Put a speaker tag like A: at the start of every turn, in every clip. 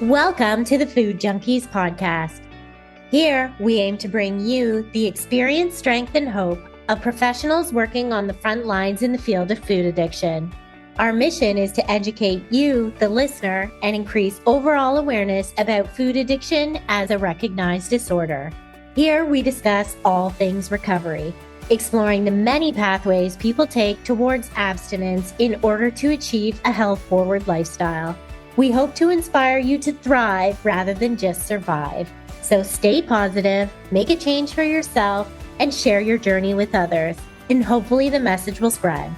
A: Welcome to the Food Junkies Podcast. Here, we aim to bring you the experience, strength, and hope of professionals working on the front lines in the field of food addiction. Our mission is to educate you, the listener, and increase overall awareness about food addiction as a recognized disorder. Here, we discuss all things recovery, exploring the many pathways people take towards abstinence in order to achieve a health-forward lifestyle. We hope to inspire you to thrive rather than just survive. So stay positive, make a change for yourself, and share your journey with others. And hopefully the message will spread.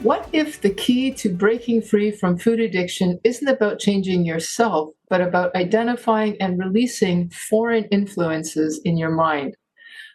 B: What if the key to breaking free from food addiction isn't about changing yourself, but about identifying and releasing foreign influences in your mind?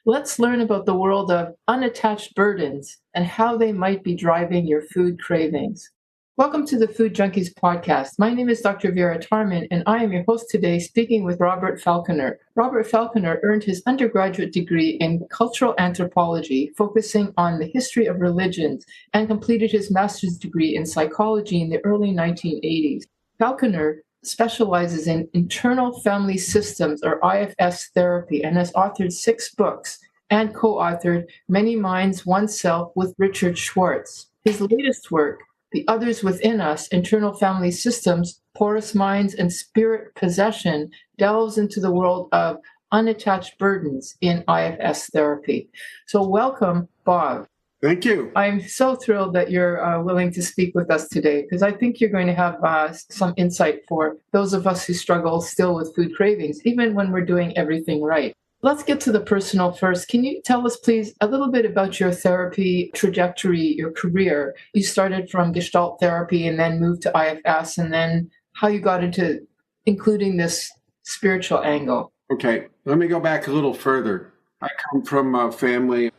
B: Let's learn about the world of unattached burdens and how they might be driving your food cravings. Welcome to the Food Junkies Podcast. My name is Dr. Vera Tarman, and I am your host today, speaking with Robert Falconer. Robert Falconer earned his undergraduate degree in cultural anthropology, focusing on the history of religions, and completed his master's degree in psychology in the early 1980s. Falconer specializes in internal family systems, or IFS therapy, and has authored 6 books and co-authored Many Minds, One Self with Richard Schwartz. His latest work, The Others Within Us, Internal Family Systems, Porous Minds, and Spirit Possession, delves into the world of unattached burdens in IFS therapy. So welcome, Bob.
C: Thank you.
B: I'm so thrilled that you're willing to speak with us today, because I think you're going to have some insight for those of us who struggle still with food cravings, even when we're doing everything right. Let's get to the personal first. Can you tell us, please, a little bit about your therapy trajectory, your career? You started from Gestalt therapy and then moved to IFS, and then how you got into including this spiritual angle.
C: Okay, let me go back a little further. I come from a family,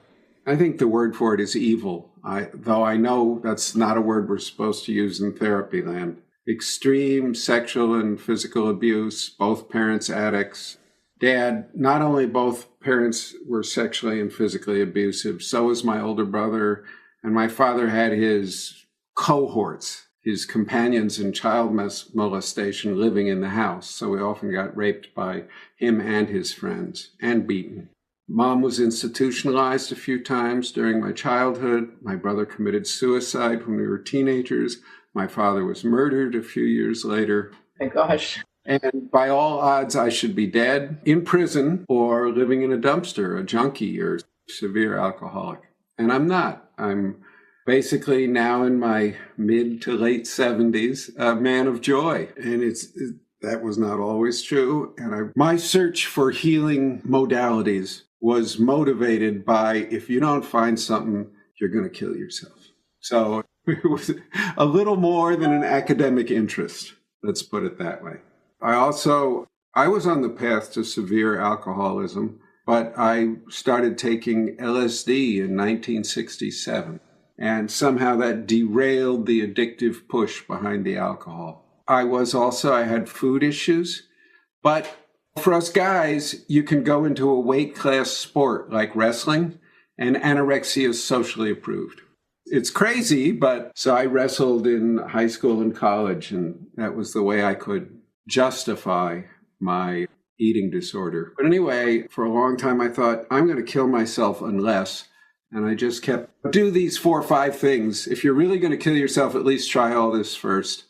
C: I think the word for it is evil, though I know that's not a word we're supposed to use in therapy land. Extreme sexual and physical abuse, both parents addicts. Dad, not only both parents were sexually and physically abusive, so was my older brother, and my father had his cohorts, his companions in child molestation living in the house, so we often got raped by him and his friends, and beaten. Mom was institutionalized a few times during my childhood. My brother committed suicide when we were teenagers. My father was murdered a few years later.
B: My gosh.
C: And by all odds, I should be dead, in prison, or living in a dumpster, a junkie, or severe alcoholic. And I'm not. I'm basically now in my mid to late 70s, a man of joy. And that was not always true. And my search for healing modalities was motivated by, if you don't find something, you're going to kill yourself. So it was a little more than an academic interest. Let's put it that way. I was on the path to severe alcoholism, but I started taking LSD in 1967. And somehow that derailed the addictive push behind the alcohol. I had food issues, but for us guys, you can go into a weight class sport like wrestling, and anorexia is socially approved. It's crazy, but so I wrestled in high school and college, and that was the way I could justify my eating disorder. But anyway, for a long time, I thought, I'm going to kill myself unless, and I just kept, do these 4 or 5 things. If you're really going to kill yourself, at least try all this first.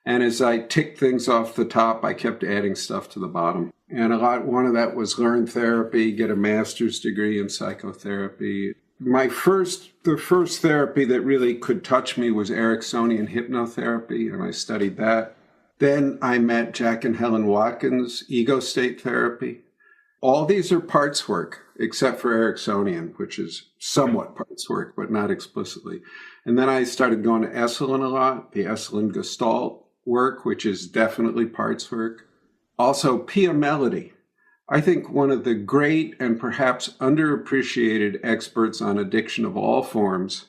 C: And as I ticked things off the top, I kept adding stuff to the bottom. And one of that was learn therapy, get a master's degree in psychotherapy. The first therapy that really could touch me was Ericksonian hypnotherapy, and I studied that. Then I met Jack and Helen Watkins' ego state therapy. All these are parts work, except for Ericksonian, which is somewhat parts work, but not explicitly. And then I started going to Esalen a lot, the Esalen Gestalt work, which is definitely parts work. Also, Pia Mellody, I think one of the great and perhaps underappreciated experts on addiction of all forms,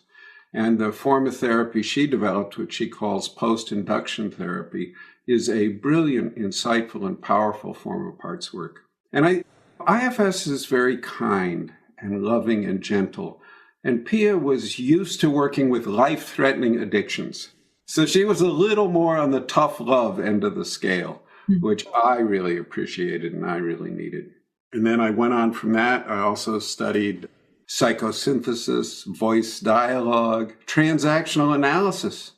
C: and the form of therapy she developed, which she calls post-induction therapy, is a brilliant, insightful, and powerful form of parts work. And IFS is very kind and loving and gentle. And Pia was used to working with life-threatening addictions. So she was a little more on the tough love end of the scale, which I really appreciated and I really needed. And then I went on from that. I also studied psychosynthesis, voice dialogue, transactional analysis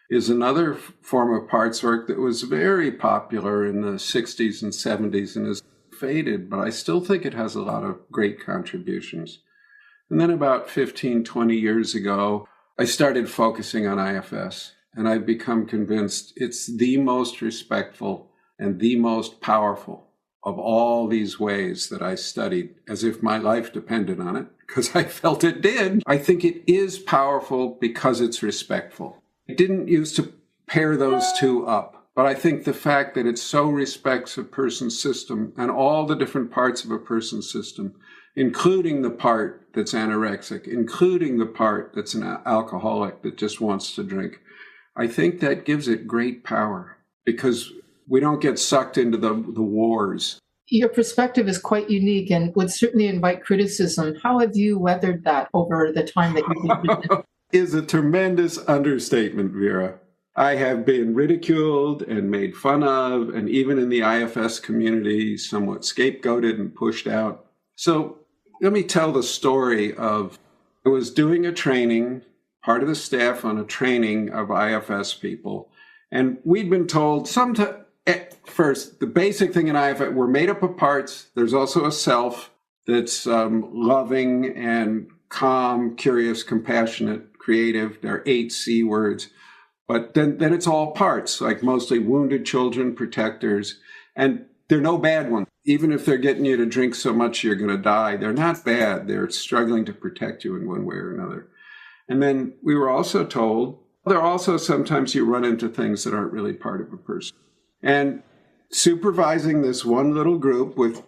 C: is another form of parts work that was very popular in the 60s and 70s and has faded, but I still think it has a lot of great contributions. And then about 15, 20 years ago, I started focusing on IFS, and I've become convinced it's the most respectful and the most powerful of all these ways that I studied, as if my life depended on it, because I felt it did. I think it is powerful because it's respectful. I didn't used to pair those two up, but I think the fact that it so respects a person's system and all the different parts of a person's system, including the part that's anorexic, including the part that's an alcoholic that just wants to drink, I think that gives it great power because we don't get sucked into the wars.
B: Your perspective is quite unique and would certainly invite criticism. How have you weathered that over the time that you've been with it?
C: Is a tremendous understatement, Vera. I have been ridiculed and made fun of, and even in the IFS community, somewhat scapegoated and pushed out. So let me tell the story of, I was doing a training, part of the staff on a training of IFS people, and we'd been told first, the basic thing in IFS, we're made up of parts. There's also a self that's loving and calm, curious, compassionate, creative. There are 8 C words. But then it's all parts, like mostly wounded children, protectors. And they're no bad ones. Even if they're getting you to drink so much you're going to die, they're not bad. They're struggling to protect you in one way or another. And then we were also told, there are also sometimes you run into things that aren't really part of a person. And supervising this one little group with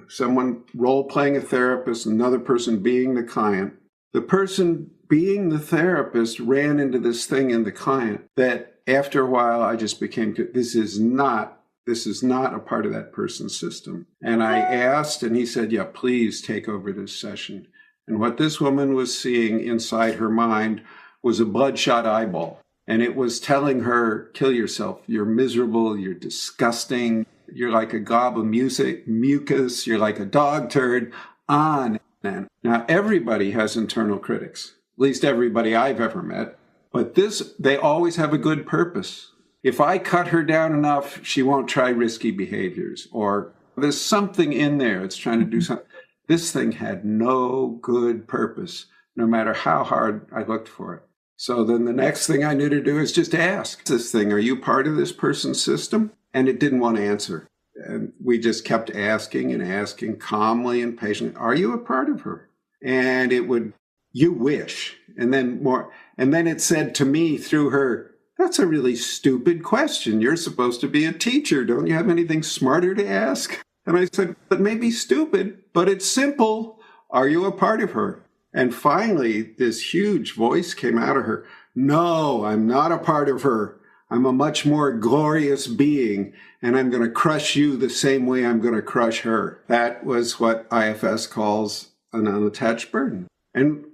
C: someone role-playing a therapist, another person being the client, the person being the therapist ran into this thing in the client that after a while I just became, this is not a part of that person's system. And I asked, and he said, yeah, please take over this session. And what this woman was seeing inside her mind was a bloodshot eyeball. And it was telling her, kill yourself. You're miserable. You're disgusting. You're like a glob of mucus. You're like a dog turd. On and on. Now, everybody has internal critics, at least everybody I've ever met. But they always have a good purpose. If I cut her down enough, she won't try risky behaviors. Or there's something in there that's trying to do something. This thing had no good purpose, no matter how hard I looked for it. So then the next thing I knew to do is just ask this thing, are you part of this person's system? And it didn't want to answer. And we just kept asking and asking calmly and patiently, are you a part of her? And it would, you wish. And then more. And then it said to me through her, that's a really stupid question. You're supposed to be a teacher. Don't you have anything smarter to ask? And I said, it may be stupid, but it's simple. Are you a part of her? And finally, this huge voice came out of her. No, I'm not a part of her. I'm a much more glorious being, and I'm going to crush you the same way I'm going to crush her. That was what IFS calls an unattached burden. And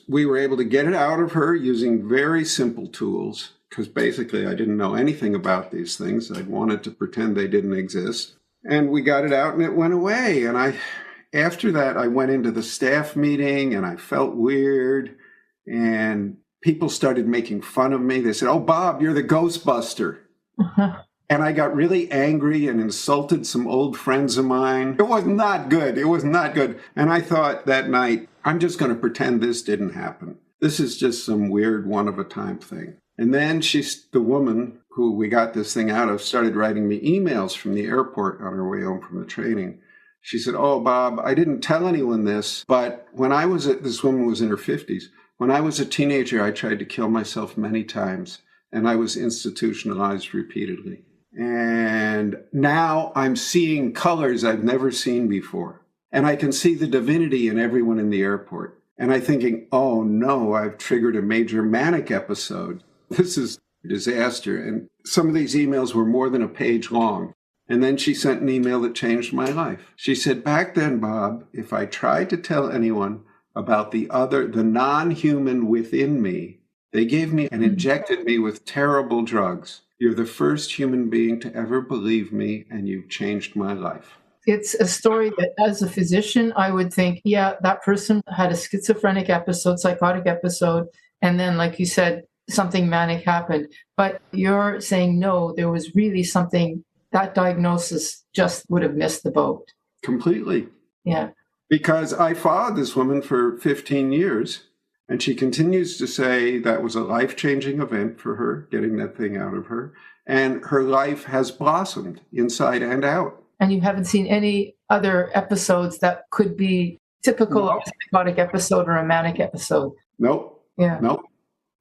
C: we were able to get it out of her using very simple tools, because basically I didn't know anything about these things. I wanted to pretend they didn't exist. And we got it out and it went away. And after that, I went into the staff meeting and I felt weird. And people started making fun of me. They said, oh, Bob, you're the Ghostbuster. Uh-huh. And I got really angry and insulted some old friends of mine. It was not good. It was not good. And I thought that night, I'm just going to pretend this didn't happen. This is just some weird one-of-a-time thing. And then the woman who we got this thing out of started writing me emails from the airport on her way home from the training. She said, oh, Bob, I didn't tell anyone this, but when this woman was in her 50s. When I was a teenager, I tried to kill myself many times, and I was institutionalized repeatedly. And now I'm seeing colors I've never seen before. And I can see the divinity in everyone in the airport. And I'm thinking, oh, no, I've triggered a major manic episode. This is a disaster. And some of these emails were more than a page long. And then she sent an email that changed my life. She said, back then, Bob, if I tried to tell anyone about the non-human within me, They gave me and injected me with terrible drugs. You're the first human being to ever believe me, and you've changed my life.
B: It's a story that as a physician, I would think, yeah, that person had a schizophrenic episode, psychotic episode, and then, like you said, something manic happened. But you're saying, no, there was really something, that diagnosis just would have missed the boat.
C: Completely.
B: Yeah.
C: Because I followed this woman for 15 years, and she continues to say that was a life-changing event for her, getting that thing out of her, and her life has blossomed inside and out. And
B: you haven't seen any other episodes that could be typical of a psychotic episode or a manic episode?
C: Nope.
B: Yeah.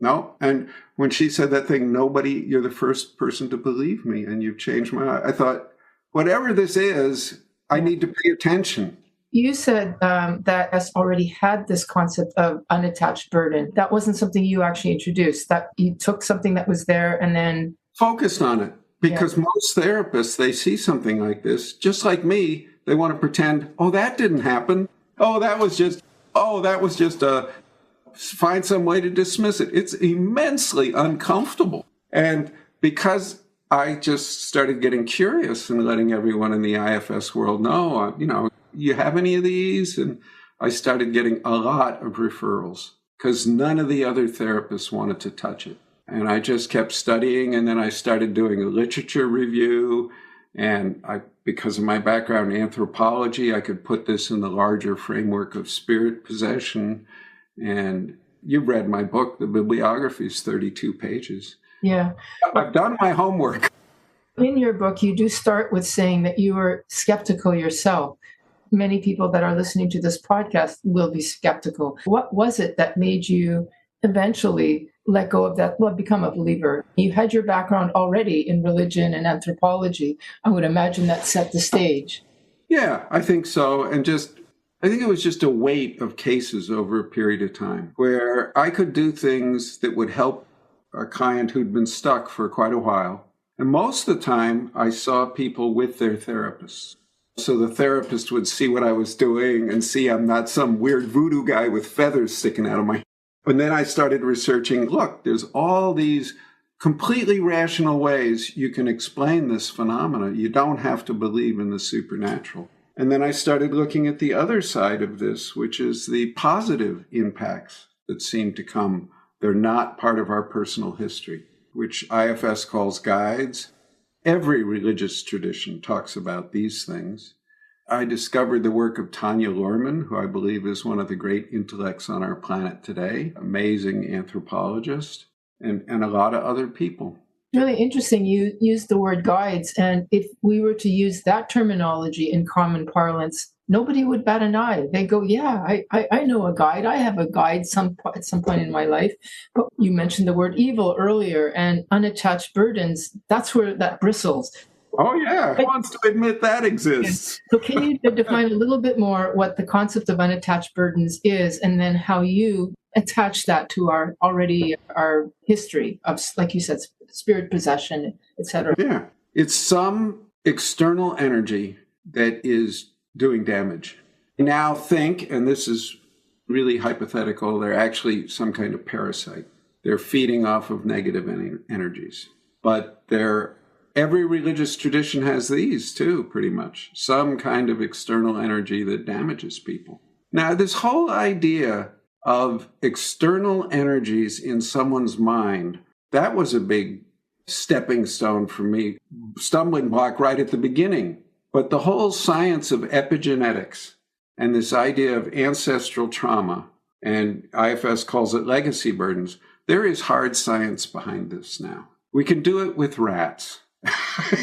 C: Nope. And when she said that thing, you're the first person to believe me, and you've changed my life. I thought, whatever this is, I need to pay attention.
B: You said that S already had this concept of unattached burden. That wasn't something you actually introduced, that you took something that was there and then
C: focused on it. Because most therapists, they see something like this, just like me, they want to pretend, oh, that didn't happen. That was just find some way to dismiss it. It's immensely uncomfortable. And because I just started getting curious and letting everyone in the IFS world know, you have any of these? And I started getting a lot of referrals because none of the other therapists wanted to touch it. And I just kept studying, and then I started doing a literature review. And because of my background in anthropology, I could put this in the larger framework of spirit possession. And you've read my book. The bibliography is 32 pages.
B: Yeah.
C: I've done my homework.
B: In your book, you do start with saying that you were skeptical yourself. Many people that are listening to this podcast will be skeptical. What was it that made you eventually let go of that, become a believer? You had your background already in religion and anthropology. I would imagine that set the stage.
C: Yeah, I think so. And I think it was just a weight of cases over a period of time where I could do things that would help a client who'd been stuck for quite a while. And most of the time, I saw people with their therapists. So the therapist would see what I was doing and see I'm not some weird voodoo guy with feathers sticking out of my head. And then I started researching, look, there's all these completely rational ways you can explain this phenomena. You don't have to believe in the supernatural. And then I started looking at the other side of this, which is the positive impacts that seem to come. They're not part of our personal history, which IFS calls guides. Every religious tradition talks about these things. I discovered the work of Tanya Luhrmann, who I believe is one of the great intellects on our planet today, amazing anthropologist, and a lot of other people.
B: Really interesting. You used the word guides, and if we were to use that terminology in common parlance, nobody would bat an eye. They go, yeah, I know a guide. I have a guide at some point in my life. But you mentioned the word evil earlier, and unattached burdens, that's where that bristles.
C: Oh, yeah. Who wants to admit that exists?
B: So can you define a little bit more what the concept of unattached burdens is, and then how you attach that to our history of, like you said, spirit possession, etc.?
C: Yeah. It's some external energy that is doing damage. Now think, and this is really hypothetical, they're actually some kind of parasite. They're feeding off of negative energies. But every religious tradition has these too, pretty much. Some kind of external energy that damages people. Now, this whole idea of external energies in someone's mind, that was a big stepping stone for me, stumbling block right at the beginning. But the whole science of epigenetics and this idea of ancestral trauma, and IFS calls it legacy burdens, there is hard science behind this now. We can do it with rats.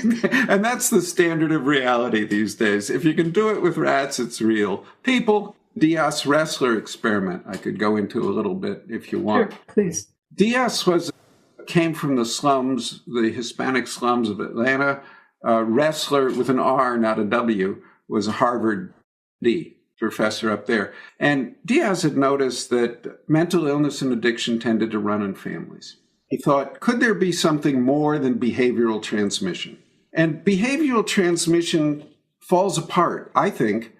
C: And that's the standard of reality these days. If you can do it with rats, it's real. People, Diaz wrestler experiment, I could go into a little bit if you want.
B: Sure, please.
C: Diaz came from the slums, the Hispanic slums of Atlanta. Wrestler with an R, not a W, was a Harvard D professor up there. And Diaz had noticed that mental illness and addiction tended to run in families. He thought, could there be something more than behavioral transmission? And behavioral transmission falls apart, I think,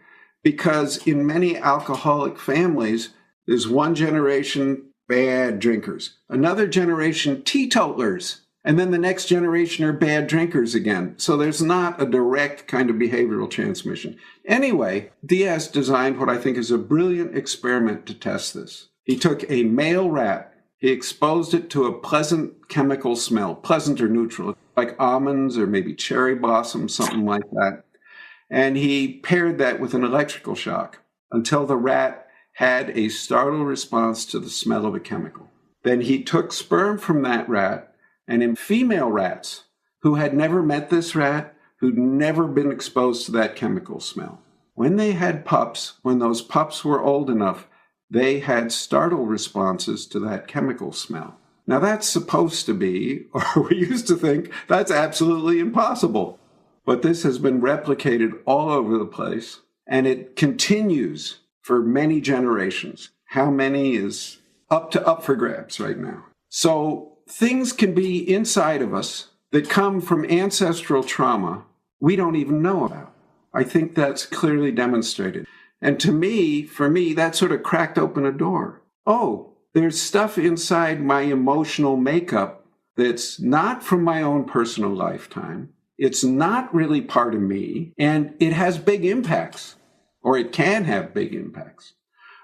C: because in many alcoholic families, there's one generation bad drinkers. Another generation, teetotalers. And then the next generation are bad drinkers again. So there's not a direct kind of behavioral transmission. Anyway, Diaz designed what I think is a brilliant experiment to test this. He took a male rat. He exposed it to a pleasant chemical smell, pleasant or neutral, like almonds or maybe cherry blossoms, something like that. And he paired that with an electrical shock until the rat had a startled response to the smell of a chemical. Then he took sperm from that rat, and in female rats who had never met this rat, who'd never been exposed to that chemical smell, when they had pups, when those pups were old enough, they had startle responses to that chemical smell. Now that's supposed to be, or we used to think, that's absolutely impossible. But this has been replicated all over the place, and it continues for many generations. How many is up for grabs right now? So things can be inside of us that come from ancestral trauma we don't even know about. I think that's clearly demonstrated. And for me, that sort of cracked open a door. Oh, there's stuff inside my emotional makeup that's not from my own personal lifetime. It's not really part of me, and it has big impacts, or it can have big impacts.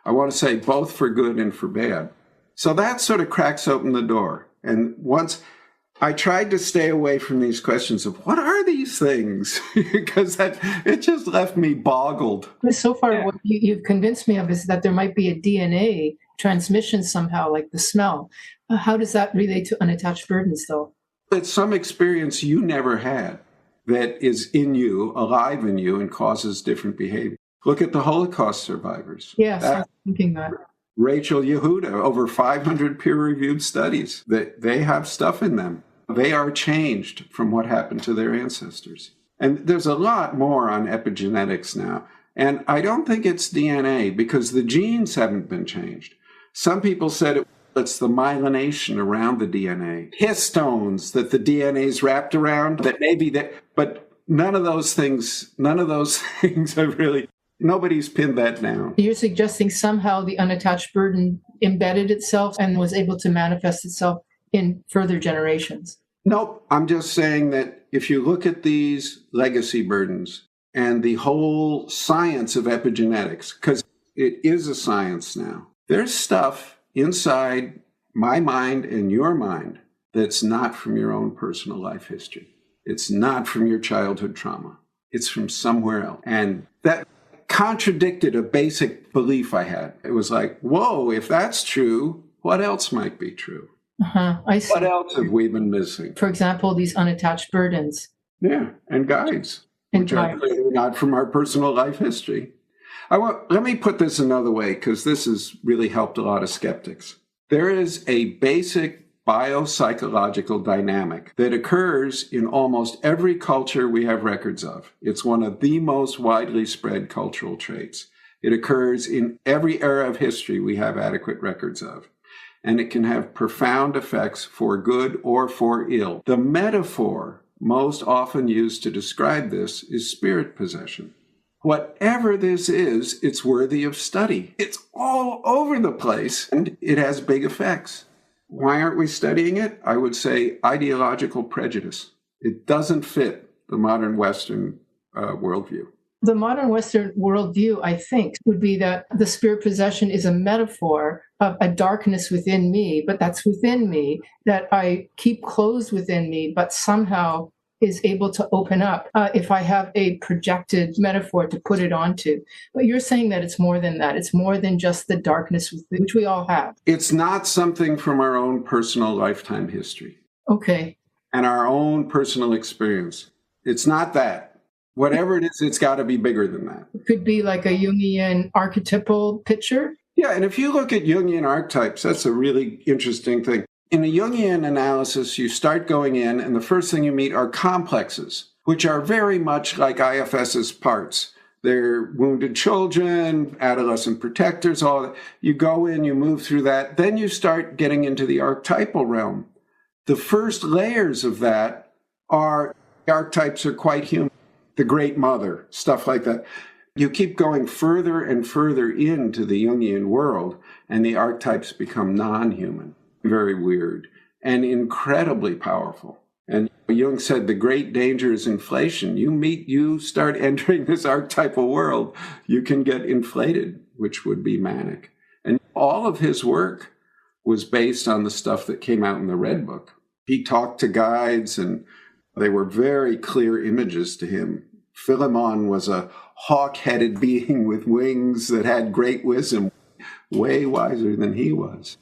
C: I want to say both for good and for bad. So that sort of cracks open the door. And once I tried to stay away from these questions of what are these things, because it just left me boggled.
B: So far, what you've convinced me of is that there might be a DNA transmission somehow, like the smell. How does that relate to unattached burdens, though?
C: It's some experience you never had that is in you, alive in you, and causes different behavior. Look at the Holocaust survivors.
B: Yes, I was thinking that.
C: Rachel Yehuda, over 500 peer-reviewed studies, that they have stuff in them. They are changed from what happened to their ancestors. And there's a lot more on epigenetics now. And I don't think it's DNA because the genes haven't been changed. Some people said it's the myelination around the DNA. Histones that the DNA is wrapped around, that maybe that, but none of those things have really, nobody's pinned that down.
B: You're suggesting somehow the unattached burden embedded itself and was able to manifest itself in further generations.
C: Nope. I'm just saying that if you look at these legacy burdens and the whole science of epigenetics, because it is a science now, there's stuff inside my mind and your mind that's not from your own personal life history. It's not from your childhood trauma. It's from somewhere else. And that contradicted a basic belief I had. It was like, whoa, if that's true, what else might be true?
B: I see.
C: What else have we been missing?
B: For example, these unattached burdens.
C: Yeah, and guides, which are clearly not from our personal life history. Let me put this another way, because this has really helped a lot of skeptics. There is a basic biopsychological dynamic that occurs in almost every culture we have records of. It's one of the most widely spread cultural traits. It occurs in every era of history we have adequate records of. And it can have profound effects for good or for ill. The metaphor most often used to describe this is spirit possession. Whatever this is, it's worthy of study. It's all over the place, and it has big effects. Why aren't we studying it? I would say ideological prejudice. It doesn't fit the modern Western worldview.
B: The modern Western worldview, I think, would be that the spirit possession is a metaphor of a darkness within me, but that's within me, that I keep closed within me, but somehow is able to open up if I have a projected metaphor to put it onto. But you're saying that it's more than that. It's more than just the darkness which we all have.
C: It's not something from our own personal lifetime history.
B: Okay.
C: And our own personal experience. It's not that. Whatever it is, it's got to be bigger than that.
B: It could be like a Jungian archetypal picture.
C: Yeah, and if you look at Jungian archetypes, that's a really interesting thing. In a Jungian analysis, you start going in, and the first thing you meet are complexes, which are very much like IFS's parts. They're wounded children, adolescent protectors, all that. You go in, you move through that. Then you start getting into the archetypal realm. The first layers of that are, archetypes are quite human. The Great Mother, stuff like that. You keep going further and further into the Jungian world, and the archetypes become non-human, very weird, and incredibly powerful. And Jung said the great danger is inflation. You start entering this archetypal world, you can get inflated, which would be manic. And all of his work was based on the stuff that came out in the Red Book. He talked to guides, and they were very clear images to him. Philemon was a hawk-headed being with wings that had great wisdom, way wiser than he was.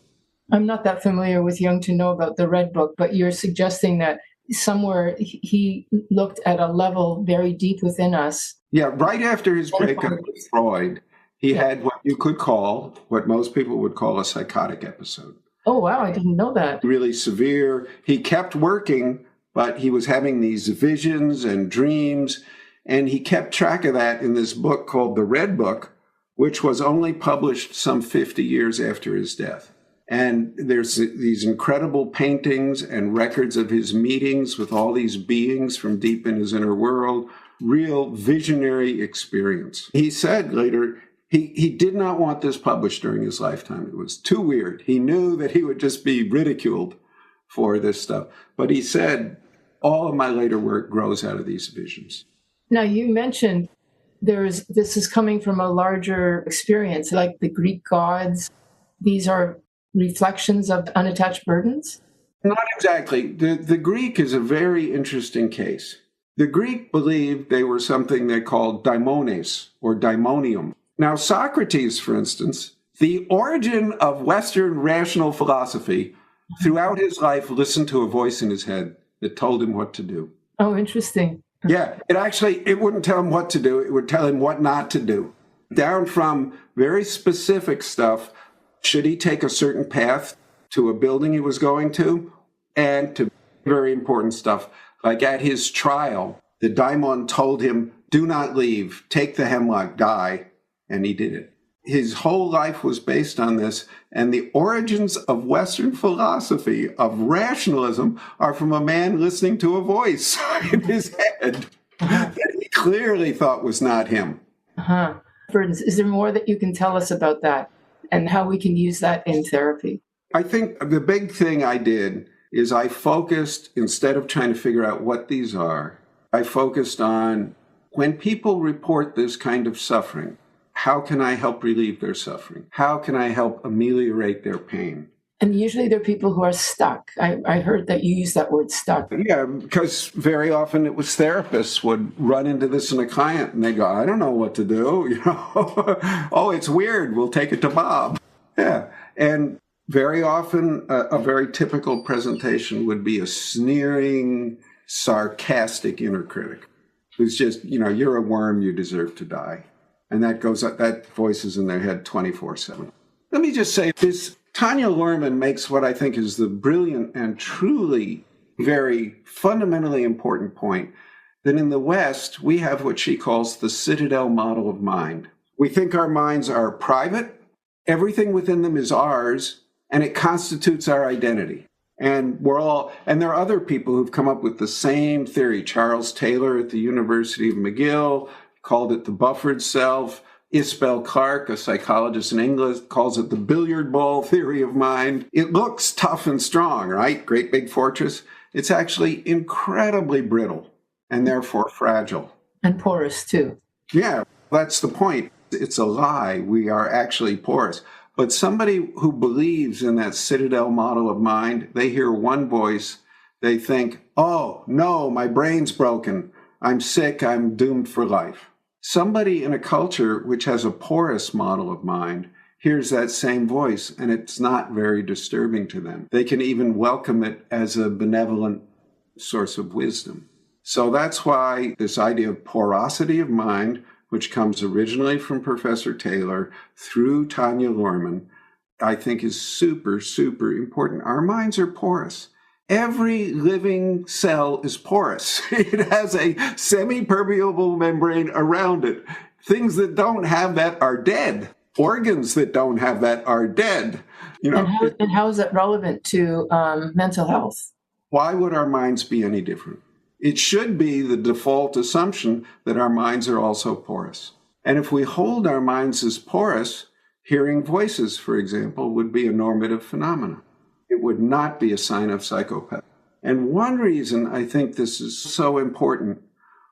B: I'm not that familiar with Jung to know about the Red Book, but you're suggesting that somewhere he looked at a level very deep within us.
C: Yeah, right after his breakup with Freud, he had what most people would call a psychotic episode.
B: Oh, wow, I didn't know that.
C: Really severe. He kept working, but he was having these visions and dreams, and he kept track of that in this book called The Red Book, which was only published some 50 years after his death. And there's these incredible paintings and records of his meetings with all these beings from deep in his inner world, real visionary experience. He said later, he did not want this published during his lifetime. It was too weird. He knew that he would just be ridiculed for this stuff. But he said, all of my later work grows out of these visions.
B: Now, you mentioned this is coming from a larger experience, like the Greek gods. These are reflections of unattached burdens?
C: Not exactly. The Greek is a very interesting case. The Greek believed they were something they called daimones or daimonium. Now, Socrates, for instance, the origin of Western rational philosophy, throughout his life listened to a voice in his head that told him what to do.
B: Oh, interesting.
C: Yeah, it wouldn't tell him what to do. It would tell him what not to do. Down from very specific stuff. Should he take a certain path to a building he was going to? And to very important stuff, like at his trial, the daimon told him, do not leave, take the hemlock, die. And he did it. His whole life was based on this. And the origins of Western philosophy, of rationalism, are from a man listening to a voice in his head that he clearly thought was not him.
B: Is there more that you can tell us about that? And how we can use that in therapy?
C: I think the big thing I did is I focused, instead of trying to figure out what these are, I focused on when people report this kind of suffering, how can I help relieve their suffering? How can I help ameliorate their pain?
B: And usually they're people who are stuck. I heard that you use that word stuck.
C: Yeah, because very often it was therapists would run into this in a client and they go, I don't know what to do. Oh, it's weird. We'll take it to Bob. Yeah. And very often a very typical presentation would be a sneering, sarcastic inner critic who's just, you're a worm, you deserve to die. And that voice is in their head 24/7. Let me just say this. Tanya Luhrmann makes what I think is the brilliant and truly very fundamentally important point that in the West, we have what she calls the citadel model of mind. We think our minds are private, everything within them is ours, and it constitutes our identity. And there are other people who've come up with the same theory. Charles Taylor at the University of McGill called it the buffered self. Isabel Clarke, a psychologist in England, calls it the billiard ball theory of mind. It looks tough and strong, right? Great big fortress. It's actually incredibly brittle and therefore fragile.
B: And porous, too.
C: Yeah, that's the point. It's a lie. We are actually porous. But somebody who believes in that citadel model of mind, they hear one voice, they think, oh, no, my brain's broken. I'm sick. I'm doomed for life. Somebody in a culture which has a porous model of mind hears that same voice, and it's not very disturbing to them. They can even welcome it as a benevolent source of wisdom. So that's why this idea of porosity of mind, which comes originally from Professor Taylor through Tanya Luhrmann, I think is super, super important. Our minds are porous. Every living cell is porous. It has a semi-permeable membrane around it. Things that don't have that are dead. Organs that don't have that are dead.
B: And how is that relevant to mental health?
C: Why would our minds be any different? It should be the default assumption that our minds are also porous. And if we hold our minds as porous, hearing voices, for example, would be a normative phenomenon. It would not be a sign of psychopath. And one reason I think this is so important,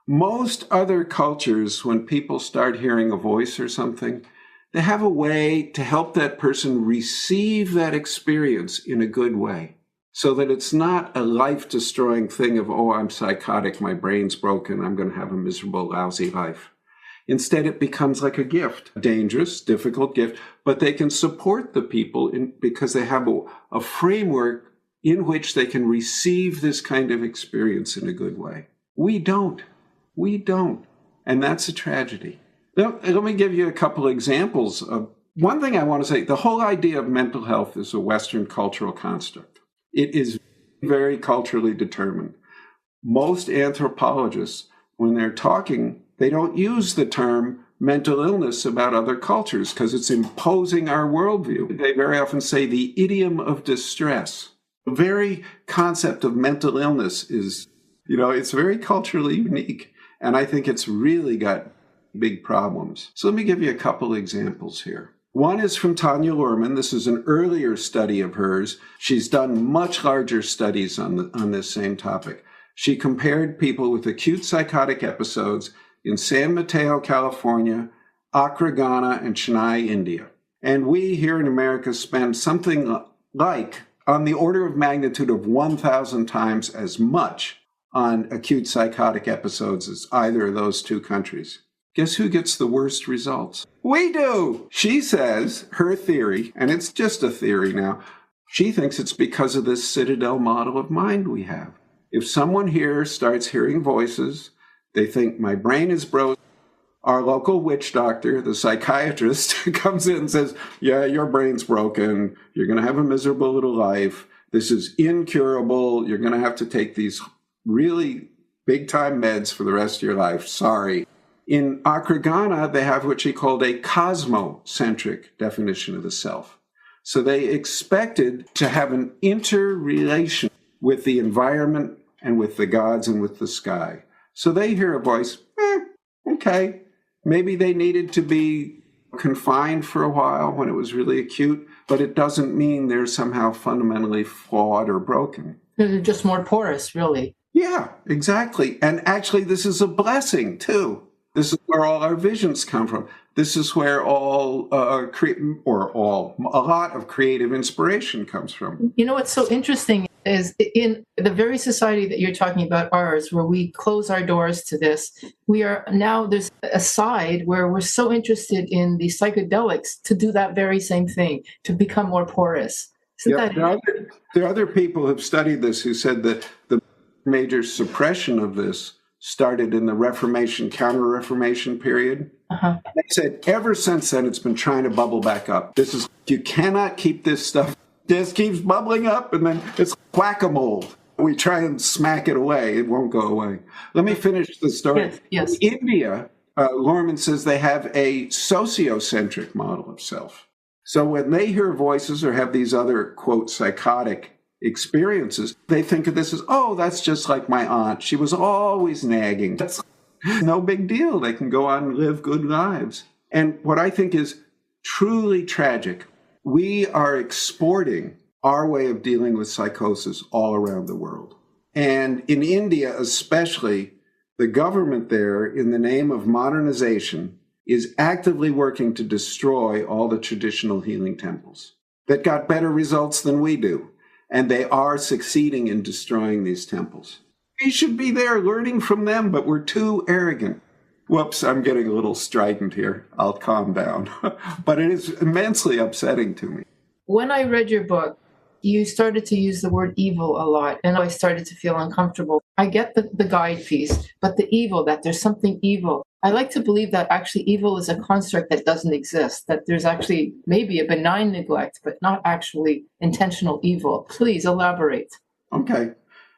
C: most other cultures, when people start hearing a voice or something, they have a way to help that person receive that experience in a good way, so that it's not a life-destroying thing of, oh, I'm psychotic, my brain's broken, I'm going to have a miserable, lousy life. Instead, it becomes like a gift, a dangerous, difficult gift, but they can support the people because they have a framework in which they can receive this kind of experience in a good way. We don't. And that's a tragedy. Now, let me give you a couple examples of one thing I want to say. The whole idea of mental health is a Western cultural construct. It is very culturally determined. Most anthropologists, when they're talking, they don't use the term mental illness about other cultures because it's imposing our worldview. They very often say the idiom of distress. The very concept of mental illness is, it's very culturally unique. And I think it's really got big problems. So let me give you a couple examples here. One is from Tanya Luhrmann. This is an earlier study of hers. She's done much larger studies on this same topic. She compared people with acute psychotic episodes in San Mateo, California, Accra, Ghana, and Chennai, India. And we here in America spend something like on the order of magnitude of 1,000 times as much on acute psychotic episodes as either of those two countries. Guess who gets the worst results? We do! She says, her theory, and it's just a theory now, she thinks it's because of this citadel model of mind we have. If someone here starts hearing voices, they think my brain is broken. Our local witch doctor, the psychiatrist, comes in and says, yeah, your brain's broken. You're going to have a miserable little life. This is incurable. You're going to have to take these really big-time meds for the rest of your life. Sorry. In Accra, Ghana, they have what she called a cosmocentric definition of the self. So they expected to have an interrelation with the environment and with the gods and with the sky. So they hear a voice, okay. Maybe they needed to be confined for a while when it was really acute, but it doesn't mean they're somehow fundamentally flawed or broken.
B: They're just more porous, really.
C: Yeah, exactly. And actually, this is a blessing, too. This is where all our visions come from. This is where a lot of creative inspiration comes from.
B: What's so interesting is in the very society that you're talking about, ours, where we close our doors to this, there's a side where we're so interested in the psychedelics to do that very same thing, to become more porous.
C: There are other people who've studied this who said that the major suppression of this started in the Reformation, Counter-Reformation period. Uh-huh. They said ever since then it's been trying to bubble back up. You cannot keep this stuff. Just keeps bubbling up, and then it's whack-a-mole. We try and smack it away. It won't go away. Let me finish the story.
B: Yes.
C: In India, Luhrmann says they have a sociocentric model of self. So when they hear voices or have these other, quote, psychotic experiences, they think of this as, oh, that's just like my aunt. She was always nagging. That's no big deal. They can go on and live good lives. And what I think is truly tragic, we are exporting our way of dealing with psychosis all around the world. And in India especially, the government there, in the name of modernization, is actively working to destroy all the traditional healing temples that got better results than we do. And they are succeeding in destroying these temples. We should be there learning from them, but we're too arrogant. Whoops, I'm getting a little strident here. I'll calm down. But it is immensely upsetting to me.
B: When I read your book, you started to use the word evil a lot, and I started to feel uncomfortable. I get the guide piece, but the evil, that there's something evil. I like to believe that actually evil is a construct that doesn't exist, that there's actually maybe a benign neglect, but not actually intentional evil. Please elaborate.
C: Okay.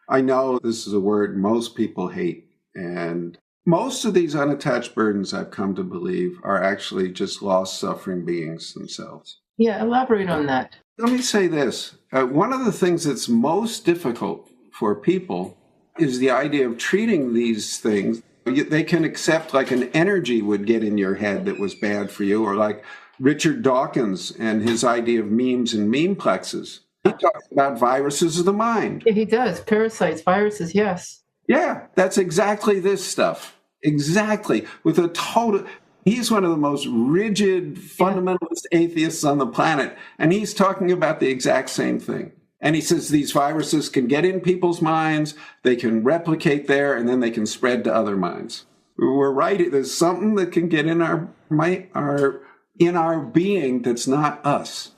C: I know this is a word most people hate, and most of these unattached burdens, I've come to believe, are actually just lost, suffering beings themselves.
B: Yeah, elaborate on that.
C: Let me say this. One of the things that's most difficult for people is the idea of treating these things They can accept like an energy would get in your head that was bad for you, or like Richard Dawkins and his idea of memes and memeplexes. He talks about viruses of the mind.
B: Yeah, he does. Parasites, viruses, yes.
C: Yeah, that's exactly this stuff. Exactly. With a total... He's one of the most rigid, fundamentalist atheists on the planet, and he's talking about the exact same thing. And he says these viruses can get in people's minds, they can replicate there, and then they can spread to other minds. We're right. There's something that can get in our being that's not us.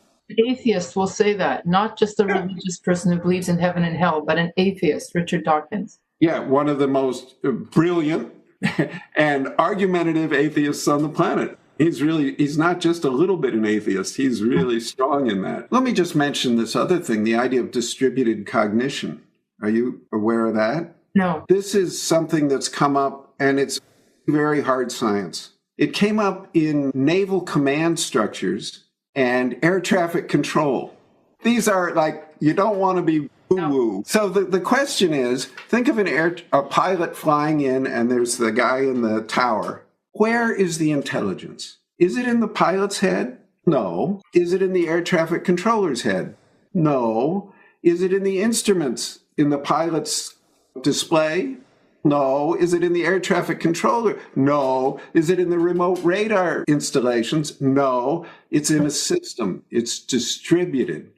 B: Atheists will say that, not just a religious person who believes in heaven and hell, but an atheist, Richard Dawkins.
C: Yeah, one of the most brilliant and argumentative atheists on the planet. He's not just a little bit an atheist. He's really strong in that. Let me just mention this other thing, the idea of distributed cognition. Are you aware of that?
B: No.
C: This is something that's come up, and it's very hard science. It came up in naval command structures and air traffic control. These are like, you don't want to be woo-woo. No. So the question is, think of a pilot flying in, and there's the guy in the tower. Where is the intelligence? Is it in the pilot's head? No. Is it in the air traffic controller's head? No. Is it in the instruments in the pilot's display? No. Is it in the air traffic controller? No. Is it in the remote radar installations? No. It's in a system. It's distributed.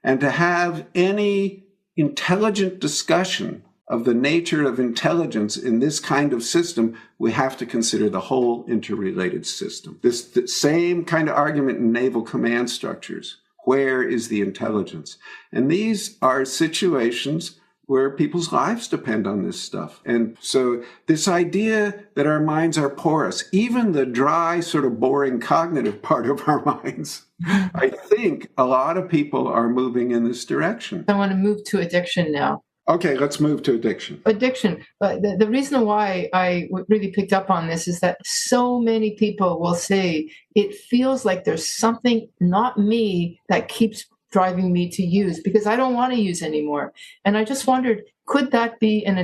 C: And to have any intelligent discussion of the nature of intelligence in this kind of system, we have to consider the whole interrelated system. The same kind of argument in naval command structures. Where is the intelligence? And these are situations where people's lives depend on this stuff. And so this idea that our minds are porous, even the dry, sort of boring cognitive part of our minds, I think a lot of people are moving in this direction.
B: I want to move to addiction now.
C: Okay, let's move to addiction.
B: Addiction. But the reason why I really picked up on this is that so many people will say, it feels like there's something, not me, that keeps driving me to use because I don't want to use anymore. And I just wondered, could that be an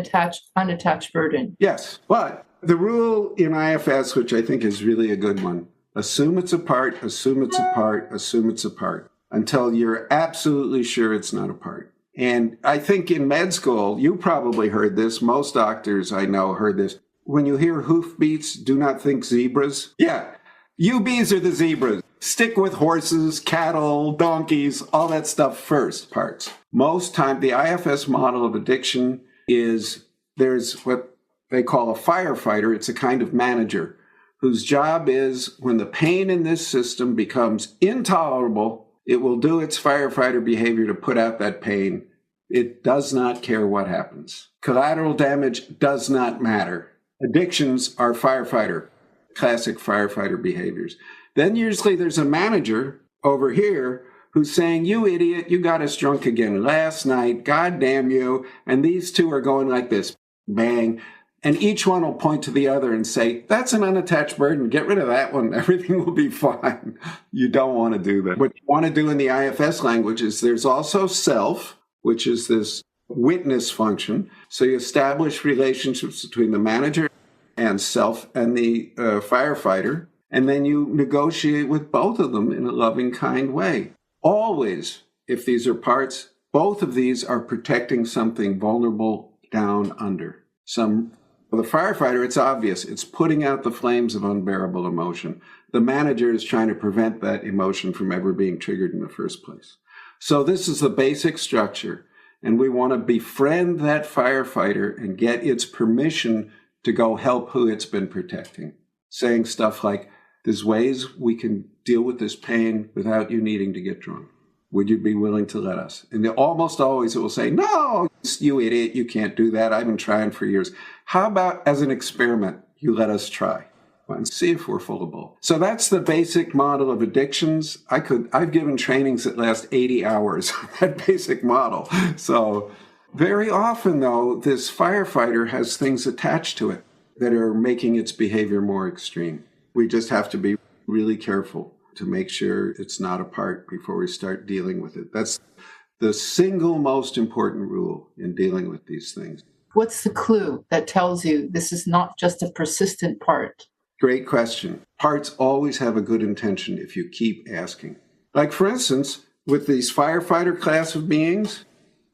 B: unattached burden?
C: Yes, but the rule in IFS, which I think is really a good one, assume it's a part, assume it's a part, assume it's a part, until you're absolutely sure it's not a part. And I think in med school, you probably heard this. Most doctors I know heard this. When you hear hoofbeats, do not think zebras. Yeah, UBs are the zebras. Stick with horses, cattle, donkeys, all that stuff first, parts. Most time, the IFS model of addiction is there's what they call a firefighter. It's a kind of manager whose job is when the pain in this system becomes intolerable, it will do its firefighter behavior to put out that pain. It does not care what happens. Collateral damage does not matter. Addictions are classic firefighter behaviors. Then usually there's a manager over here who's saying, you idiot, you got us drunk again last night, God damn you. And these two are going like this, bang. And each one will point to the other and say, that's an unattached burden. Get rid of that one. Everything will be fine. You don't want to do that. What you want to do in the IFS language is there's also self, which is this witness function. So you establish relationships between the manager and self and the firefighter. And then you negotiate with both of them in a loving, kind way. Always, if these are parts, both of these are protecting something vulnerable down under. For the firefighter, it's obvious. It's putting out the flames of unbearable emotion. The manager is trying to prevent that emotion from ever being triggered in the first place. So this is the basic structure. And we want to befriend that firefighter and get its permission to go help who it's been protecting. Saying stuff like, there's ways we can deal with this pain without you needing to get drunk. Would you be willing to let us? And almost always it will say, no, you idiot, you can't do that. I've been trying for years. How about as an experiment, you let us try and see if we're full of bull. So that's the basic model of addictions. I've given trainings that last 80 hours on that basic model. So very often, though, this firefighter has things attached to it that are making its behavior more extreme. We just have to be really careful to make sure it's not a part before we start dealing with it. That's the single most important rule in dealing with these things.
B: What's the clue that tells you this is not just a persistent part?
C: Great question. Parts always have a good intention if you keep asking. Like, for instance, with these firefighter class of beings,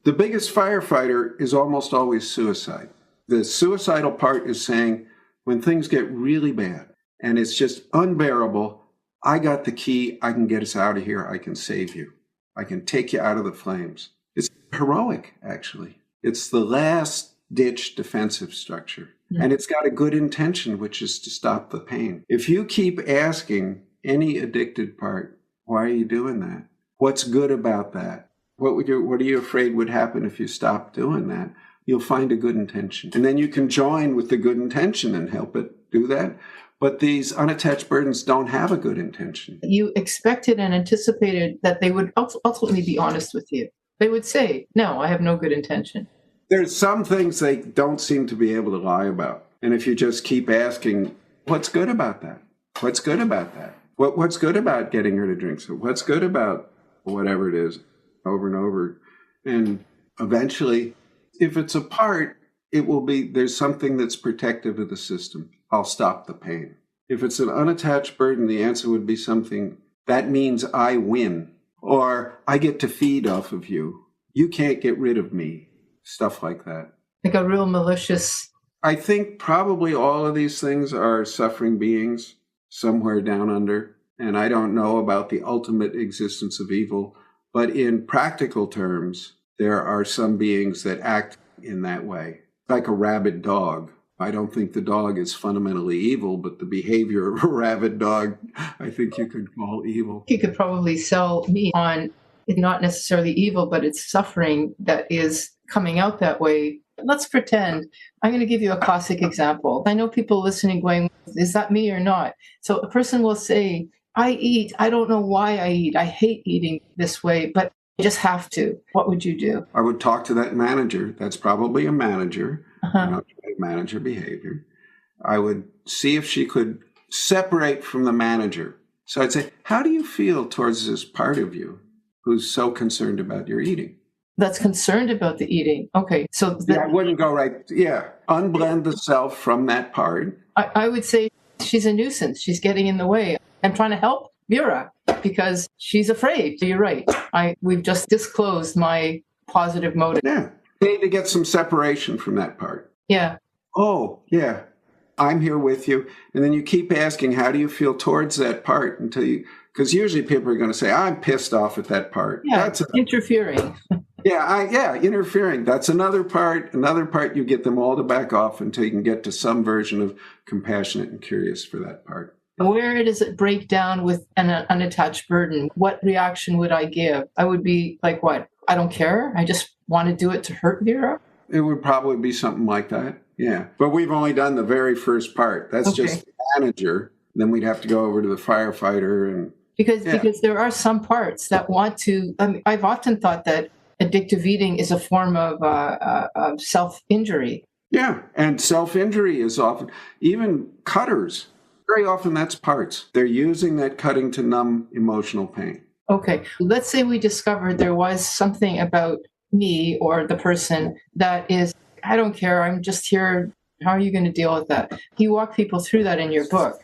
C: the biggest firefighter is almost always suicide. The suicidal part is saying, when things get really bad and it's just unbearable, I got the key. I can get us out of here. I can save you. I can take you out of the flames. It's heroic, actually. It's the last-ditch defensive structure. Mm-hmm. And it's got a good intention, which is to stop the pain. If you keep asking any addicted part, why are you doing that? What's good about that? What are you afraid would happen if you stopped doing that? You'll find a good intention. And then you can join with the good intention and help it do that. But these unattached burdens don't have a good intention.
B: You expected and anticipated that they would ultimately be honest with you. They would say, no, I have no good intention.
C: There's some things they don't seem to be able to lie about. And if you just keep asking, what's good about that? What's good about that? What's good about getting her to drink? So what's good about whatever it is, over and over? And eventually, if it's a part, it will be, there's something that's protective of the system. I'll stop the pain. If it's an unattached burden, the answer would be something, that means I win. Or I get to feed off of you. You can't get rid of me. Stuff like that.
B: Like a real malicious...
C: I think probably all of these things are suffering beings somewhere down under. And I don't know about the ultimate existence of evil. But in practical terms, there are some beings that act in that way. Like a rabid dog. I don't think the dog is fundamentally evil, but the behavior of a rabid dog, I think you could call evil.
B: You could probably sell me on it's not necessarily evil, but it's suffering that is coming out that way. Let's pretend. I'm going to give you a classic example. I know people listening going, is that me or not? So a person will say, I eat. I don't know why I eat. I hate eating this way, but I just have to. What would you do?
C: I would talk to that manager. That's probably a manager. Manager behavior. I would see if she could separate from the manager. So I'd say, how do you feel towards this part of you who's so concerned about your eating?
B: That's concerned about the eating. Okay. So
C: I wouldn't go right. Yeah. Unblend the self from that part.
B: I would say she's a nuisance. She's getting in the way. I'm trying to help Vera because she's afraid. You're right. We've just disclosed my positive motive.
C: Yeah. You need to get some separation from that part.
B: Yeah.
C: Oh, yeah. I'm here with you. And then you keep asking, how do you feel towards that part until you, because usually people are going to say, I'm pissed off at that part.
B: Yeah, that's interfering.
C: Interfering. That's another part. Another part, you get them all to back off until you can get to some version of compassionate and curious for that part.
B: Where does it break down with an unattached burden? What reaction would I give? I would be like, what? I don't care. I just want to do it to hurt Vera.
C: It would probably be something like that. Yeah. But we've only done the very first part. That's just the manager. Then we'd have to go over to the firefighter. And
B: Because there are some parts that want to, I've often thought that addictive eating is a form of self-injury.
C: Yeah. And self-injury is often, even cutters, very often that's parts. They're using that cutting to numb emotional pain.
B: Okay. Let's say we discovered there was something about me or the person that is, I don't care, I'm just here. How are you going to deal with that? You walk people through that in your book.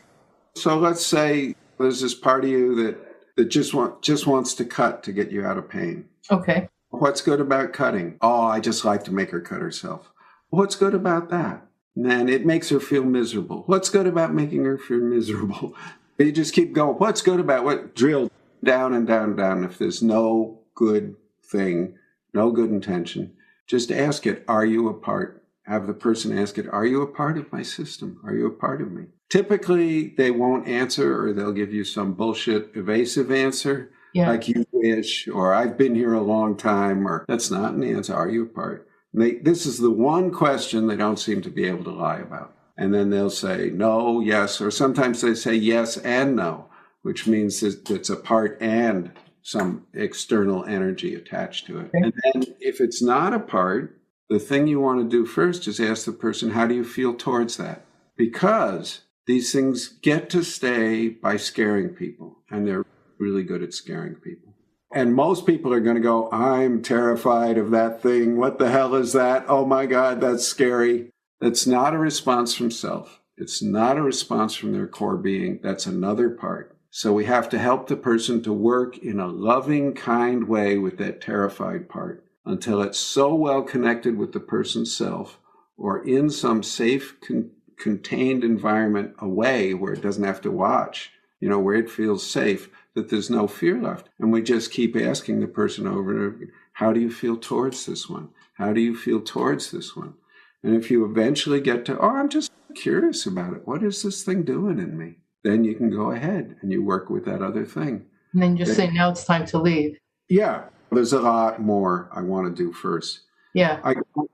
C: So let's say there's this part of you that just wants to cut to get you out of pain.
B: Okay.
C: What's good about cutting? Oh, I just like to make her cut herself. What's good about that? And then it makes her feel miserable. What's good about making her feel miserable? You just keep going. What's good about what? Drill down and down and down. If there's no good thing, no good intention, just ask it, are you a part? Have the person ask it, are you a part of my system? Are you a part of me? Typically, they won't answer, or they'll give you some bullshit evasive answer, like you wish, or I've been here a long time, or that's not an answer. Are you a part? This is the one question they don't seem to be able to lie about. And then they'll say no, yes, or sometimes they say yes and no, which means it's a part and some external energy attached to it. Okay. And then if it's not a part, the thing you want to do first is ask the person, how do you feel towards that? Because these things get to stay by scaring people, and they're really good at scaring people. And most people are going to go, I'm terrified of that thing. What the hell is that? Oh my God, that's scary. That's not a response from self. It's not a response from their core being. That's another part. So we have to help the person to work in a loving, kind way with that terrified part until it's so well connected with the person's self or in some safe, contained environment away where it doesn't have to watch, where it feels safe, that there's no fear left. And we just keep asking the person over and over, how do you feel towards this one? How do you feel towards this one? And if you eventually get to, I'm just curious about it. What is this thing doing in me? Then you can go ahead and you work with that other thing.
B: And then just say, now it's time to leave.
C: Yeah, there's a lot more I want to do first.
B: Yeah.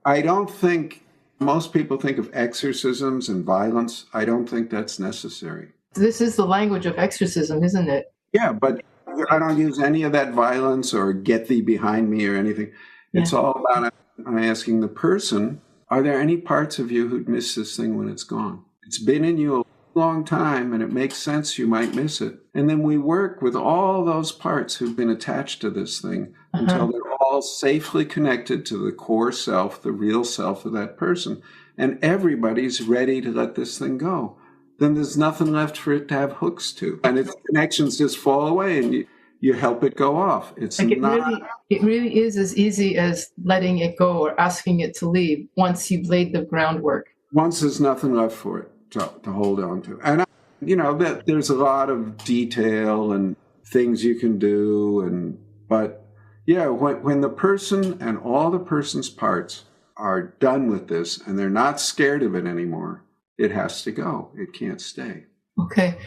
C: I don't think, most people think of exorcisms and violence. I don't think that's necessary. This
B: is the language of exorcism, isn't it?
C: Yeah, but I don't use any of that violence or get thee behind me or anything. Yeah. It's all about, I'm asking the person, are there any parts of you who'd miss this thing when it's gone? It's been in you a long time and it makes sense you might miss it. And then we work with all those parts who've been attached to this thing until they're all safely connected to the core self, the real self of that person. And everybody's ready to let this thing go. Then there's nothing left for it to have hooks to. And its connections just fall away and you help it go off. It
B: really is as easy as letting it go or asking it to leave once you've laid the groundwork.
C: Once there's nothing left for it to hold on to. And, there's a lot of detail and things you can do. But yeah, when the person and all the person's parts are done with this and they're not scared of it anymore, it has to go. It can't stay.
B: Okay.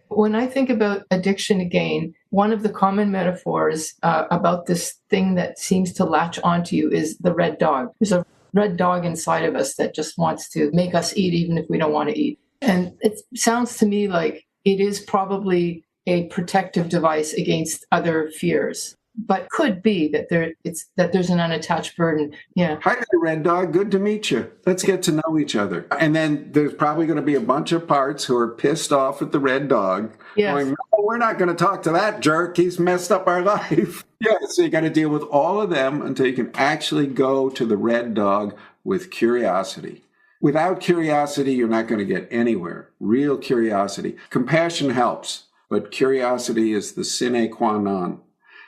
B: When I think about addiction again, one of the common metaphors about this thing that seems to latch onto you is the red dog. There's a red dog inside of us that just wants to make us eat even if we don't want to eat. And it sounds to me like it is probably a protective device against other fears. But could be that there's an unattached burden. Yeah.
C: Hi there, Red Dog. Good to meet you. Let's get to know each other. And then there's probably going to be a bunch of parts who are pissed off at the Red Dog.
B: Yes.
C: Going, no, we're not going to talk to that jerk. He's messed up our life. Yeah. So you got to deal with all of them until you can actually go to the Red Dog with curiosity. Without curiosity, you're not going to get anywhere. Real curiosity. Compassion helps, but curiosity is the sine qua non.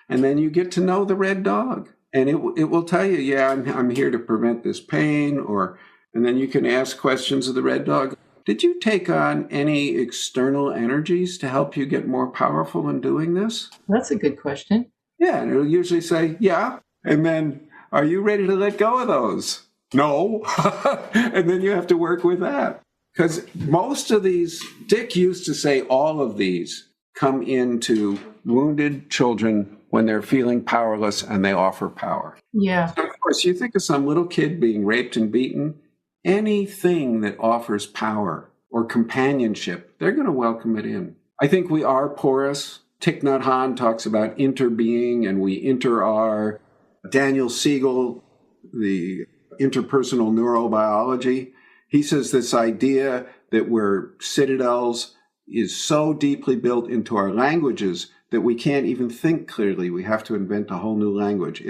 C: And then you get to know the red dog. And it will tell you, yeah, I'm here to prevent this pain. And then you can ask questions of the red dog. Did you take on any external energies to help you get more powerful in doing this?
B: That's a good question.
C: Yeah, and it'll usually say, yeah. And then, are you ready to let go of those? No. And then you have to work with that. Because most of these, Dick used to say all of these come into wounded children when they're feeling powerless and they offer power.
B: Yeah.
C: So of course, you think of some little kid being raped and beaten, anything that offers power or companionship, they're going to welcome it in. I think we are porous. Thich Nhat Hanh talks about interbeing and we inter-are. Daniel Siegel, the interpersonal neurobiology, he says this idea that we're citadels is so deeply built into our languages that we can't even think clearly. We have to invent a whole new language.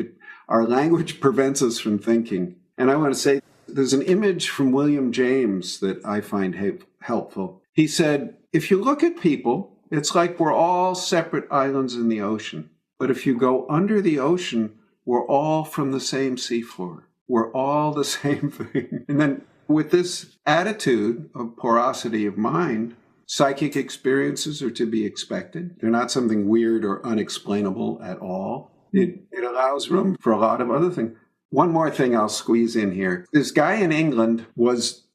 C: Our language prevents us from thinking. And I want to say, there's an image from William James that I find helpful. He said, if you look at people, it's like we're all separate islands in the ocean. But if you go under the ocean, we're all from the same seafloor. We're all the same thing. And then with this attitude of porosity of mind, psychic experiences are to be expected. They're not something weird or unexplainable at all. It allows room for a lot of other things. One more thing I'll squeeze in here. This guy in England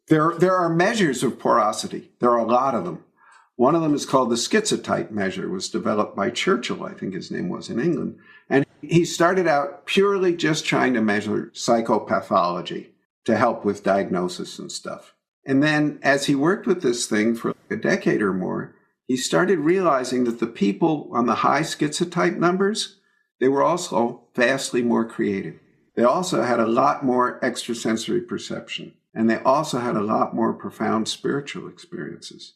C: there are measures of porosity. There are a lot of them. One of them is called the schizotype measure. It was developed by Churchill, I think his name was, in England. And he started out purely just trying to measure psychopathology to help with diagnosis and stuff. And then as he worked with this thing for a decade or more, he started realizing that the people on the high schizotype numbers, they were also vastly more creative. They also had a lot more extrasensory perception, and they also had a lot more profound spiritual experiences.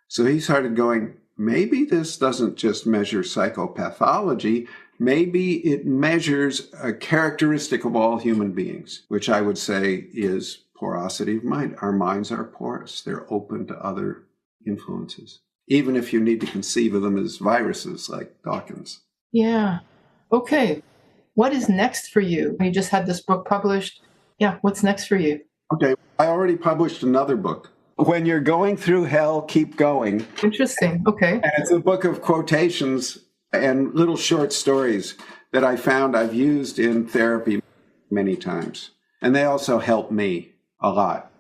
C: So he started going, maybe this doesn't just measure psychopathology, maybe it measures a characteristic of all human beings, which I would say is porosity of mind. Our minds are porous. They're open to other influences, even if you need to conceive of them as viruses like Dawkins.
B: Yeah. Okay. What is next for you? You just had this book published. Yeah. What's next for you?
C: Okay. I already published another book. When you're going through hell, keep going.
B: Interesting. Okay.
C: And it's a book of quotations and little short stories that I found I've used in therapy many times. And they also help me a lot.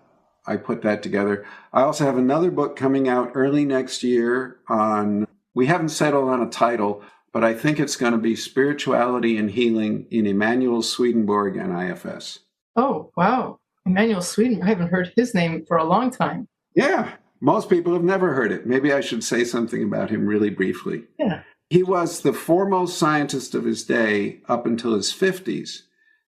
C: I put that together. I also have another book coming out early next year on, we haven't settled on a title, but I think it's going to be Spirituality and Healing in Emanuel Swedenborg and IFS.
B: Oh, wow. Emanuel Swedenborg. I haven't heard his name for a long time.
C: Yeah. Most people have never heard it. Maybe I should say something about him really briefly.
B: Yeah.
C: He was the foremost scientist of his day up until his 50s.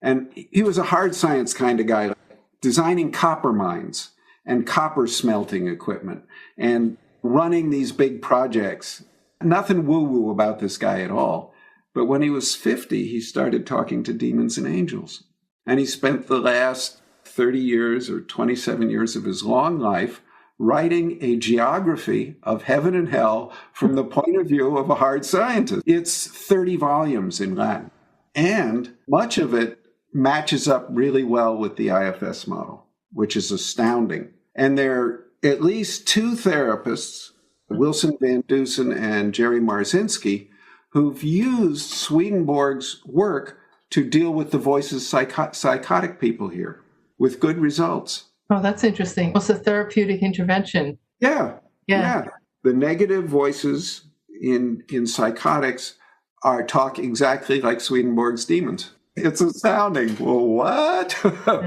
C: And he was a hard science kind of guy, designing copper mines and copper smelting equipment and running these big projects. Nothing woo-woo about this guy at all. But when he was 50, he started talking to demons and angels. And he spent the last 30 years or 27 years of his long life writing a geography of heaven and hell from the point of view of a hard scientist. It's 30 volumes in Latin. And much of it matches up really well with the IFS model, which is astounding. And there are at least two therapists, Wilson Van Dusen and Jerry Marzinski, who've used Swedenborg's work to deal with the voices psychotic people here with good results.
B: Oh, that's interesting. What's a therapeutic intervention?
C: Yeah. The negative voices in psychotics talk exactly like Swedenborg's demons. It's astounding. Well, what?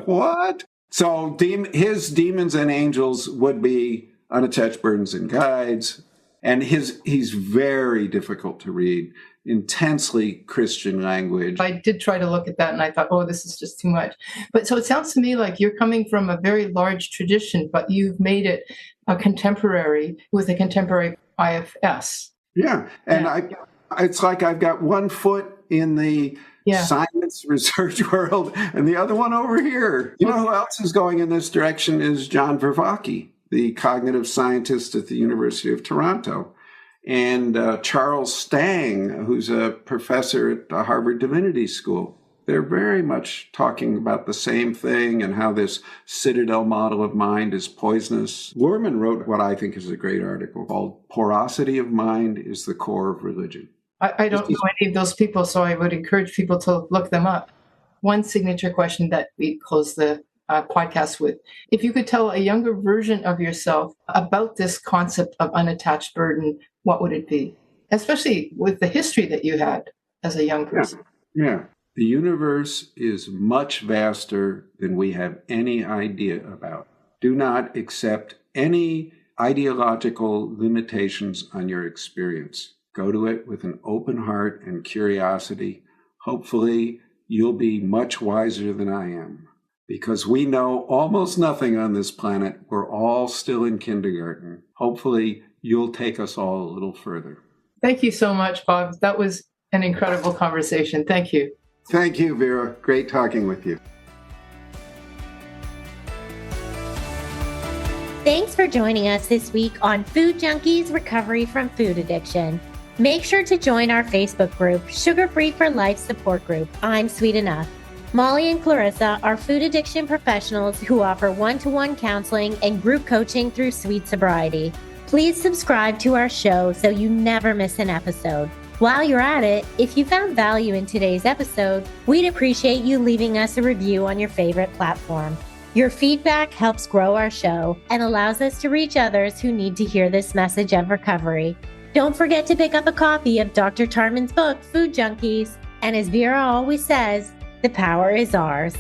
C: What? So his demons and angels would be unattached burdens and guides. And he's very difficult to read, intensely Christian language.
B: I did try to look at that and I thought, oh, this is just too much. But so it sounds to me like you're coming from a very large tradition, but you've made it a contemporary with a contemporary IFS.
C: Yeah. And it's like I've got one foot in the science research world and the other one over here. You know who else is going in this direction is John Vervaeke, the cognitive scientist at the University of Toronto, and Charles Stang, who's a professor at the Harvard Divinity School. They're very much talking about the same thing and how this citadel model of mind is poisonous. Luhrmann wrote what I think is a great article called Porosity of Mind is the Core of Religion.
B: I don't know any of those people, so I would encourage people to look them up. One signature question that we close the podcast with. If you could tell a younger version of yourself about this concept of unattached burden, what would it be? Especially with the history that you had as a young person.
C: Yeah. The universe is much vaster than we have any idea about. Do not accept any ideological limitations on your experience. Go to it with an open heart and curiosity. Hopefully, you'll be much wiser than I am. Because we know almost nothing on this planet. We're all still in kindergarten. Hopefully, you'll take us all a little further.
B: Thank you so much, Bob. That was an incredible conversation. Thank you.
C: Thank you, Vera. Great talking with you.
A: Thanks for joining us this week on Food Junkies Recovery from Food Addiction. Make sure to join our Facebook group, Sugar Free for Life Support Group. I'm Sweet Enough. Molly and Clarissa are food addiction professionals who offer one-to-one counseling and group coaching through Sweet Sobriety. Please subscribe to our show so you never miss an episode. While you're at it, if you found value in today's episode, we'd appreciate you leaving us a review on your favorite platform. Your feedback helps grow our show and allows us to reach others who need to hear this message of recovery. Don't forget to pick up a copy of Dr. Tarman's book, Food Junkies. And as Vera always says, the power is ours.